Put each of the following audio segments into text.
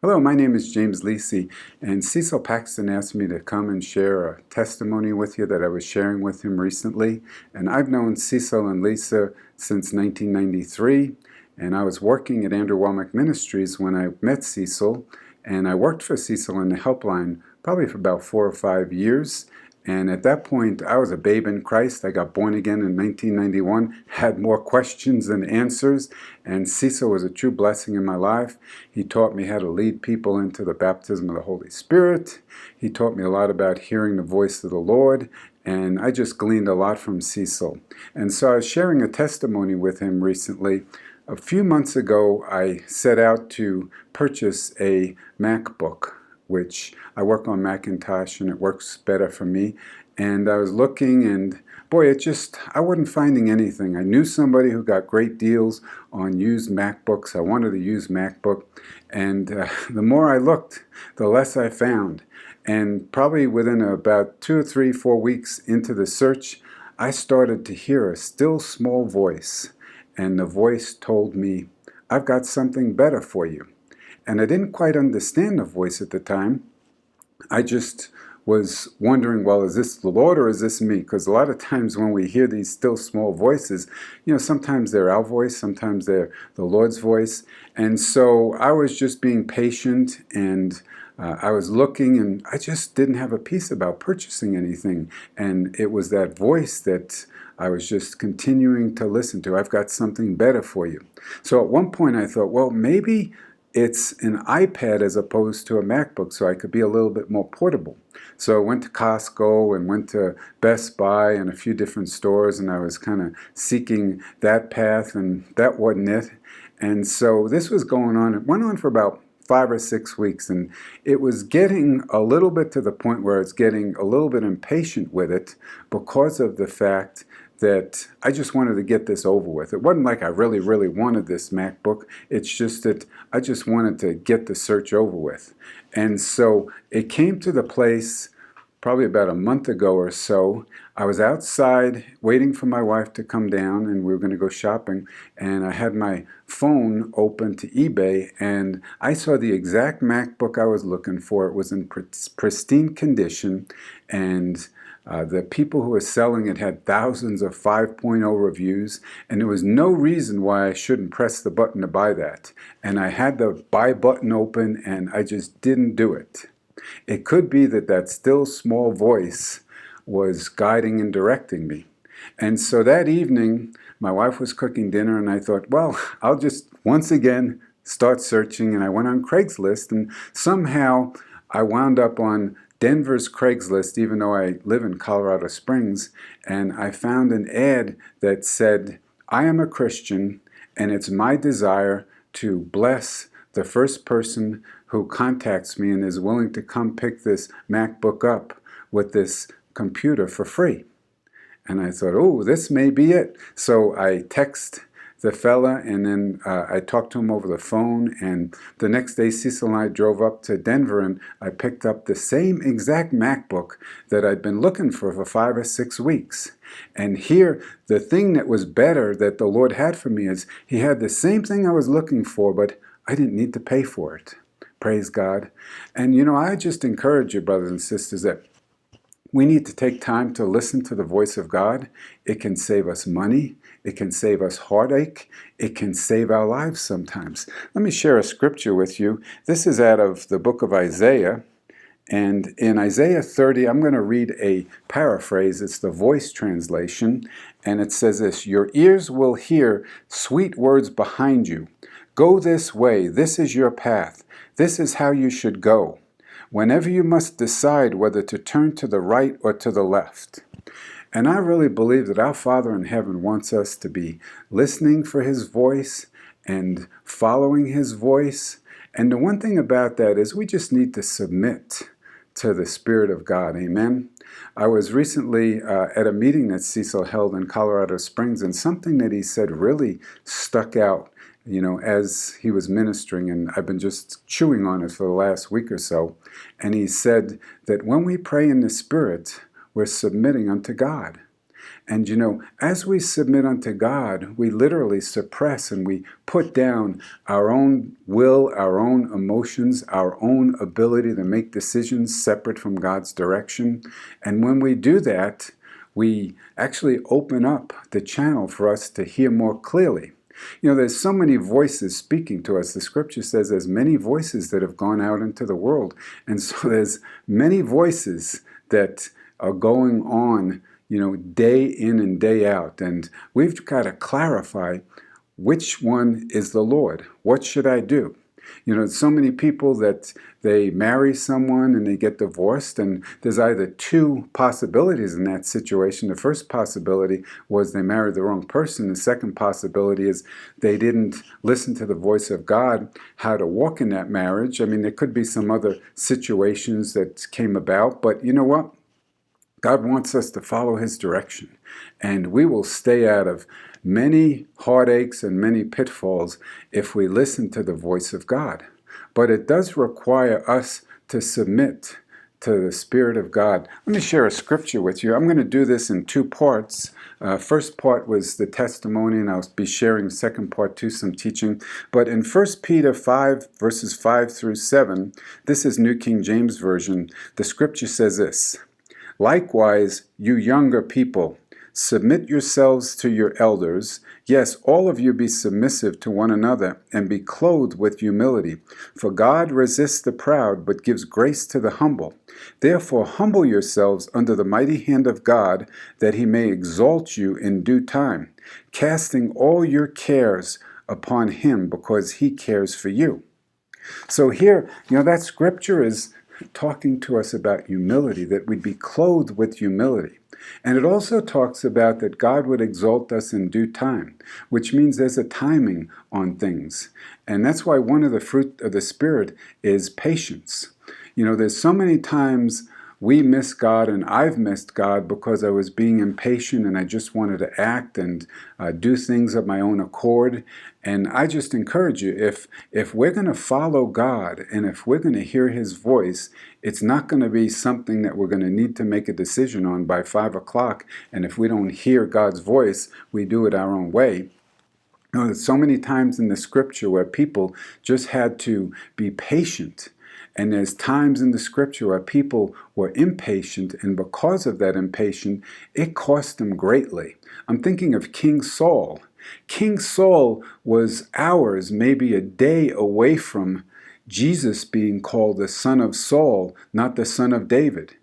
Hello, my name is James Lisi, and Cecil Paxton asked me to come and share a testimony with you that I was sharing with him recently. And I've known Cecil and Lisa since 1993, and I was working at Andrew Wommack Ministries when I met Cecil, and I worked for Cecil in the helpline probably for about 4 or 5 years. And at that point, I was a babe in Christ. I got born again in 1991, had more questions than answers, and Cecil was a true blessing in my life. He taught me how to lead people into the baptism of the Holy Spirit. He taught me a lot about hearing the voice of the Lord, and I just gleaned a lot from Cecil. And so I was sharing a testimony with him recently. A few months ago, I set out to purchase a MacBook, which I work on Macintosh and it works better for me. And I was looking, and boy, I wasn't finding anything. I knew somebody who got great deals on used MacBooks. I wanted a used MacBook. And the more I looked, the less I found. And probably within about 2 or 3, 4 weeks into the search, I started to hear a still small voice. And the voice told me, "I've got something better for you." And I didn't quite understand the voice at the time. I just was wondering, well, is this the Lord or is this me? Because a lot of times when we hear these still small voices, sometimes they're our voice, sometimes they're the Lord's voice. And so I was just being patient, and I was looking, and I just didn't have a peace about purchasing anything. And it was that voice that I was just continuing to listen to. "I've got something better for you." So at one point I thought, well, maybe it's an iPad as opposed to a MacBook, so I could be a little bit more portable. So I went to Costco and went to Best Buy and a few different stores, and I was kind of seeking that path, and that wasn't it. And so this was going on. It went on for about 5 or 6 weeks, and it was getting a little bit to the point where it's getting a little bit impatient with it because of the fact that I just wanted to get this over with. It wasn't like I really, really wanted this MacBook. It's just that I just wanted to get the search over with. And so it came to the place probably about a month ago or so. I was outside waiting for my wife to come down, and we were going to go shopping, and I had my phone open to eBay, and I saw the exact MacBook I was looking for. It was in pristine condition, and the people who were selling it had thousands of 5.0 reviews, and there was no reason why I shouldn't press the button to buy that. And I had the buy button open, and I just didn't do it. It could be that that still small voice was guiding and directing me. And so that evening, my wife was cooking dinner, and I thought, well, I'll just once again start searching. And I went on Craigslist, and somehow I wound up on Denver's Craigslist, even though I live in Colorado Springs, and I found an ad that said, "I am a Christian, and it's my desire to bless the first person who contacts me and is willing to come pick this MacBook up with this computer for free." And I thought, oh, this may be it. So I text the fella, and then I talked to him over the phone, and the next day Cecil and I drove up to Denver, and I picked up the same exact MacBook that I'd been looking for 5 or 6 weeks. And here, the thing that was better that the Lord had for me is He had the same thing I was looking for, but I didn't need to pay for it. Praise God. And I just encourage you, brothers and sisters, that we need to take time to listen to the voice of God. It can save us money. It can save us heartache. It can save our lives sometimes. Let me share a scripture with you. This is out of the book of Isaiah. And in Isaiah 30, I'm going to read a paraphrase. It's the Voice translation. And it says this: "Your ears will hear sweet words behind you. Go this way. This is your path. This is how you should go, whenever you must decide whether to turn to the right or to the left." And I really believe that our Father in heaven wants us to be listening for His voice and following His voice. And the one thing about that is we just need to submit to the Spirit of God. Amen. I was recently at a meeting that Cecil held in Colorado Springs, and something that he said really stuck out, as he was ministering, and I've been just chewing on it for the last week or so. And he said that when we pray in the Spirit, we're submitting unto God. And as we submit unto God, we literally suppress and we put down our own will, our own emotions, our own ability to make decisions separate from God's direction. And when we do that, we actually open up the channel for us to hear more clearly. There's so many voices speaking to us. The scripture says there's many voices that have gone out into the world. And so there's many voices that are going on, day in and day out. And we've got to clarify which one is the Lord. What should I do? So many people that they marry someone and they get divorced, and there's either two possibilities in that situation. The first possibility was they married the wrong person. The second possibility is they didn't listen to the voice of God, how to walk in that marriage. I mean, there could be some other situations that came about, but you know what? God wants us to follow His direction, and we will stay out of many heartaches and many pitfalls if we listen to the voice of God. But it does require us to submit to the Spirit of God. Let me share a scripture with you. I'm going to do this in two parts. First part was the testimony, and I'll be sharing the second part too, some teaching. But in 1 Peter 5, verses 5 through 7, this is New King James Version, the scripture says this: "Likewise, you younger people, submit yourselves to your elders. Yes, all of you be submissive to one another, and be clothed with humility. For God resists the proud, but gives grace to the humble. Therefore humble yourselves under the mighty hand of God, that He may exalt you in due time, casting all your cares upon Him, because He cares for you." So here, that scripture is talking to us about humility, that we'd be clothed with humility. And it also talks about that God would exalt us in due time, which means there's a timing on things. And that's why one of the fruit of the Spirit is patience. There's so many times we miss God, and I've missed God because I was being impatient and I just wanted to act and do things of my own accord. And I just encourage you, if we're going to follow God and if we're going to hear His voice, it's not going to be something that we're going to need to make a decision on by 5 o'clock. And if we don't hear God's voice, we do it our own way. There's so many times in the scripture where people just had to be patient. And there's times in the scripture where people were impatient, and because of that impatience, it cost them greatly. I'm thinking of King Saul. King Saul was hours, maybe a day away from Jesus being called the son of Saul, not the son of David.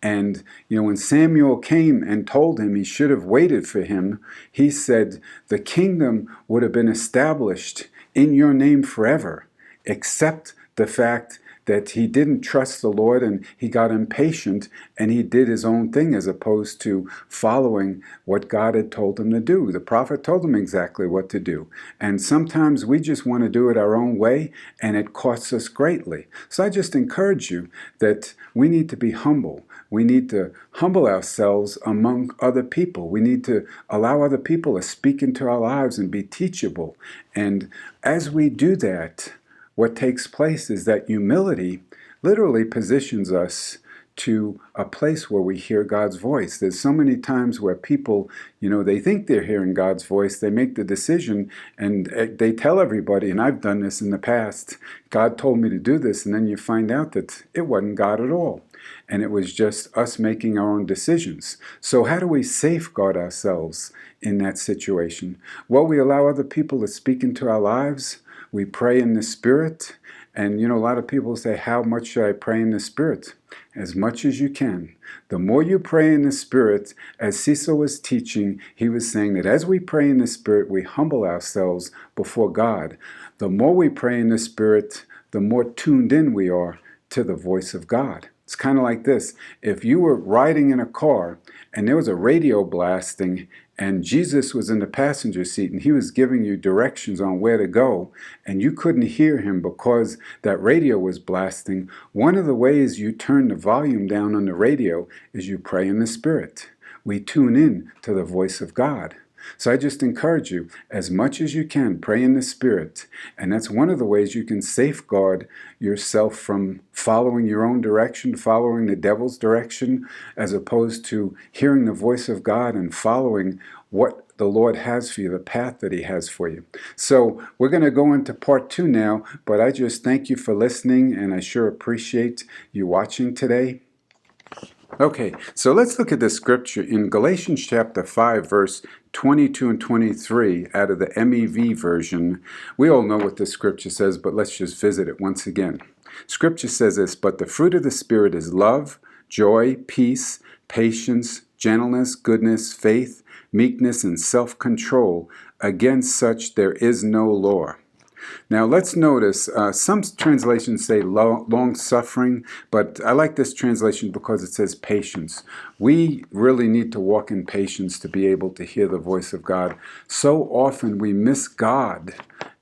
And, when Samuel came and told him he should have waited for him, he said, "The kingdom would have been established in your name forever," except the fact that he didn't trust the Lord and he got impatient and he did his own thing as opposed to following what God had told him to do. The prophet told him exactly what to do. And sometimes we just want to do it our own way, and it costs us greatly. So I just encourage you that we need to be humble. We need to humble ourselves among other people. We need to allow other people to speak into our lives and be teachable. And as we do that, what takes place is that humility literally positions us to a place where we hear God's voice. There's so many times where people, they think they're hearing God's voice, they make the decision, and they tell everybody, and I've done this in the past, God told me to do this, and then you find out that it wasn't God at all. And it was just us making our own decisions. So how do we safeguard ourselves in that situation? Well, we allow other people to speak into our lives. We pray in the Spirit. And, a lot of people say, how much should I pray in the Spirit? As much as you can. The more you pray in the Spirit, as Cecil was teaching, he was saying that as we pray in the Spirit, we humble ourselves before God. The more we pray in the Spirit, the more tuned in we are to the voice of God. It's kind of like this. If you were riding in a car and there was a radio blasting and Jesus was in the passenger seat and he was giving you directions on where to go and you couldn't hear him because that radio was blasting, one of the ways you turn the volume down on the radio is you pray in the Spirit. We tune in to the voice of God. So I just encourage you, as much as you can, pray in the Spirit. And that's one of the ways you can safeguard yourself from following your own direction, following the devil's direction, as opposed to hearing the voice of God and following what the Lord has for you, the path that He has for you. So we're going to go into part 2 now, but I just thank you for listening, and I sure appreciate you watching today. Okay, so let's look at the scripture in Galatians chapter 5, verse 22 and 23 out of the MEV version. We all know what the scripture says, but let's just visit it once again. Scripture says this, "But the fruit of the Spirit is love, joy, peace, patience, gentleness, goodness, faith, meekness, and self-control. Against such there is no law." Now let's notice, some translations say long suffering, but I like this translation because it says patience. We really need to walk in patience to be able to hear the voice of God. So often we miss God.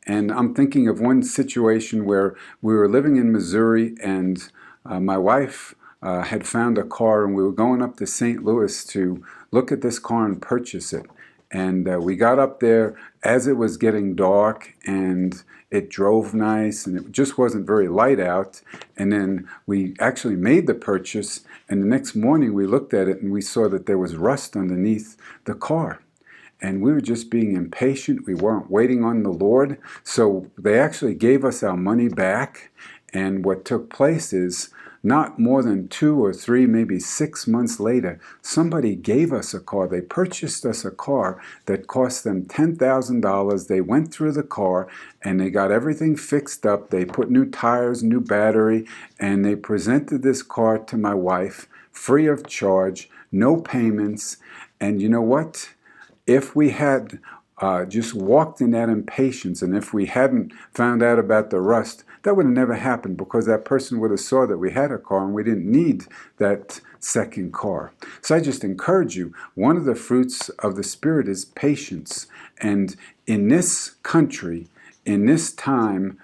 And I'm thinking of one situation where we were living in Missouri, and my wife had found a car, and we were going up to St. Louis to look at this car and purchase it. And we got up there as it was getting dark, and it drove nice, and it just wasn't very light out. And then we actually made the purchase, and the next morning we looked at it and we saw that there was rust underneath the car. And we were just being impatient. We weren't waiting on the Lord. So they actually gave us our money back. And what took place is, not more than 2 or 3, maybe 6 months later, somebody gave us a car. They purchased us a car that cost them $10,000. They went through the car and they got everything fixed up. They put new tires, new battery, and they presented this car to my wife free of charge, no payments. And you know what? If we had just walked in that impatience, and if we hadn't found out about the rust, that would have never happened, because that person would have saw that we had a car and we didn't need that second car. So I just encourage you, one of the fruits of the Spirit is patience. And in this country, in this time,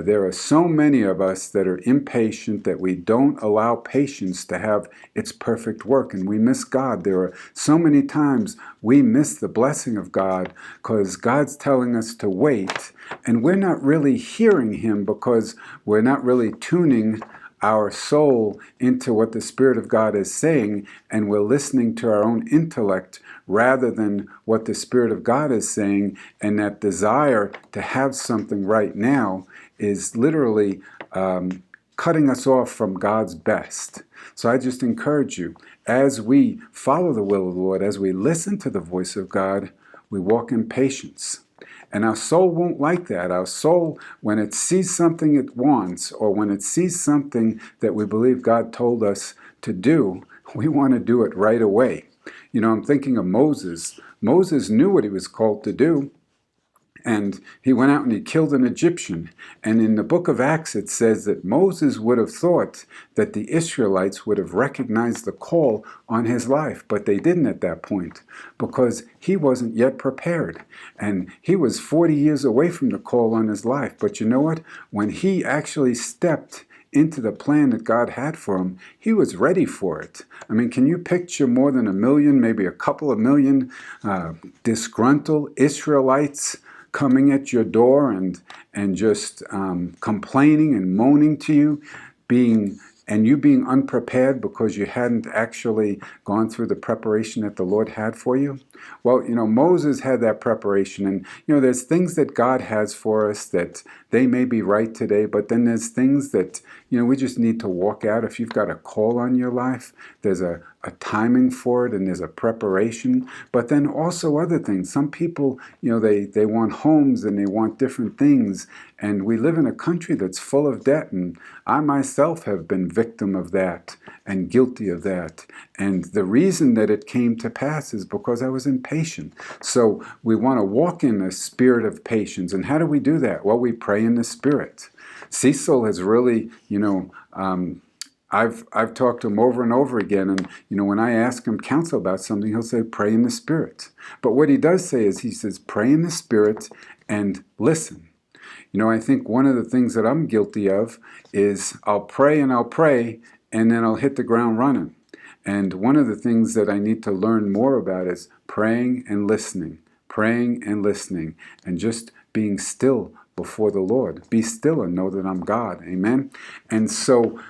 there are so many of us that are impatient that we don't allow patience to have its perfect work, and we miss God. There are so many times we miss the blessing of God because God's telling us to wait, and we're not really hearing Him because we're not really tuning our soul into what the Spirit of God is saying, and we're listening to our own intellect rather than what the Spirit of God is saying. And that desire to have something right now is literally cutting us off from God's best. So I just encourage you, as we follow the will of the Lord, as we listen to the voice of God, we walk in patience. And our soul won't like that. Our soul, when it sees something it wants, or when it sees something that we believe God told us to do, we want to do it right away. You know, I'm thinking of Moses. Moses knew what he was called to do, and he went out and he killed an Egyptian. And in the book of Acts it says that Moses would have thought that the Israelites would have recognized the call on his life, but they didn't at that point, because he wasn't yet prepared. And he was 40 years away from the call on his life. But you know what? When he actually stepped into the plan that God had for him, he was ready for it. I mean, can you picture more than 1 million, maybe a couple of million disgruntled Israelites coming at your door and just complaining and moaning to you, and you being unprepared because you hadn't actually gone through the preparation that the Lord had for you? Well, you know, Moses had that preparation, and you know, there's things that God has for us that they may be right today, but then there's things that, you know, we just need to walk out. If you've got a call on your life, there's a timing for it, and there's a preparation. But then also other things. Some people, you know, they want homes and they want different things, and we live in a country that's full of debt, and I myself have been victim of that and guilty of that. And the reason that it came to pass is because I was impatient. So we want to walk in the spirit of patience. And how do we do that? Well, we pray in the Spirit. Cecil has really, you know, I've talked to him over and over again, and you know, when I ask him counsel about something, he'll say, pray in the Spirit. But what he does say is, he says, pray in the Spirit and listen. You know, I think one of the things that I'm guilty of is I'll pray, and then I'll hit the ground running. And one of the things that I need to learn more about is praying and listening. praying and listening and just being still before the Lord. Be still and know that I'm God. Amen? And so,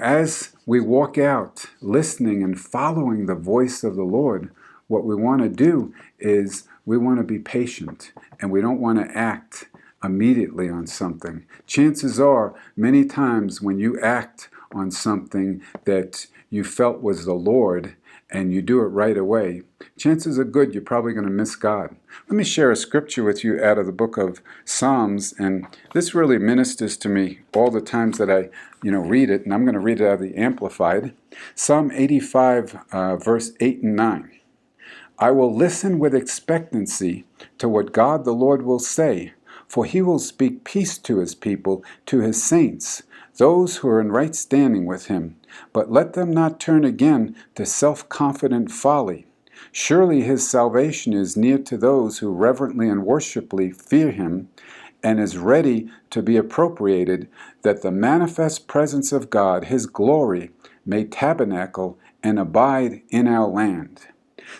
as we walk out listening and following the voice of the Lord, what we want to do is we want to be patient, and we don't want to act immediately on something. Chances are, many times when you act on something that you felt was the Lord and you do it right away, chances are good you're probably going to miss God. Let me share a scripture with you out of the book of Psalms, and this really ministers to me all the times that I read it, and I'm going to read it out of the Amplified. Psalm 85, verse 8 and 9. I will listen with expectancy to what God the Lord will say, for he will speak peace to his people, to his saints, those who are in right standing with him. But let them not turn again to self-confident folly. Surely his salvation is near to those who reverently and worshipfully fear him, and is ready to be appropriated, that the manifest presence of God, his glory, may tabernacle and abide in our land.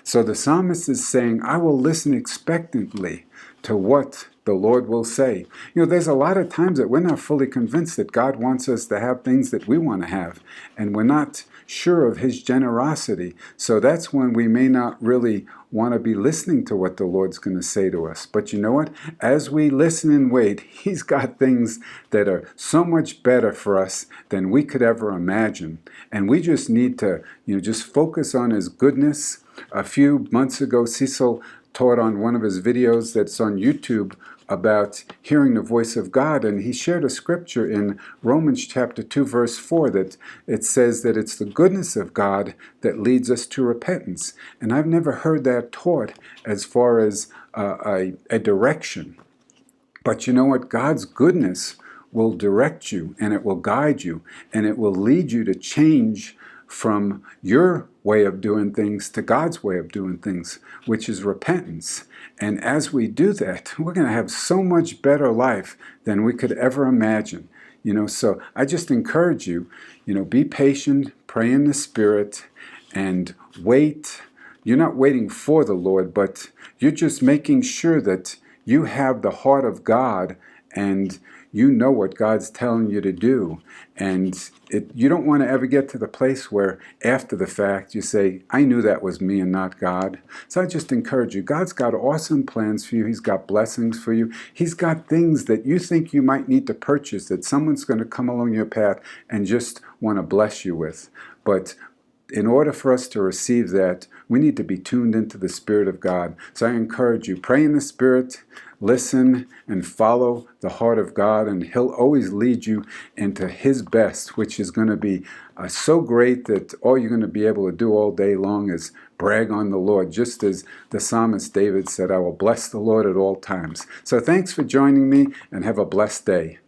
So the psalmist is saying, I will listen expectantly to what the Lord will say. There's a lot of times that we're not fully convinced that God wants us to have things that we want to have, and we're not sure of his generosity. So that's when we may not really want to be listening to what the Lord's going to say to us. But you know what? As we listen and wait, he's got things that are so much better for us than we could ever imagine. And we just need to, just focus on his goodness. A few months ago, Cecil taught on one of his videos that's on YouTube about hearing the voice of God, and he shared a scripture in Romans chapter 2 verse 4 that it says that it's the goodness of God that leads us to repentance. And I've never heard that taught as far as a direction. But you know what? God's goodness will direct you, and it will guide you, and it will lead you to change from your way of doing things to God's way of doing things, which is repentance. And as we do that, we're going to have so much better life than we could ever imagine. So I just encourage you, be patient, pray in the Spirit, and wait. You're not waiting for the Lord, but you're just making sure that you have the heart of God and you know what God's telling you to do. And you don't want to ever get to the place where after the fact you say, I knew that was me and not God. So I just encourage you, God's got awesome plans for you. He's got blessings for you. He's got things that you think you might need to purchase that someone's going to come along your path and just want to bless you with. But in order for us to receive that, we need to be tuned into the Spirit of God. So I encourage you, pray in the Spirit, listen, and follow the heart of God, and he'll always lead you into his best, which is going to be so great that all you're going to be able to do all day long is brag on the Lord, just as the psalmist David said, I will bless the Lord at all times. So thanks for joining me, and have a blessed day.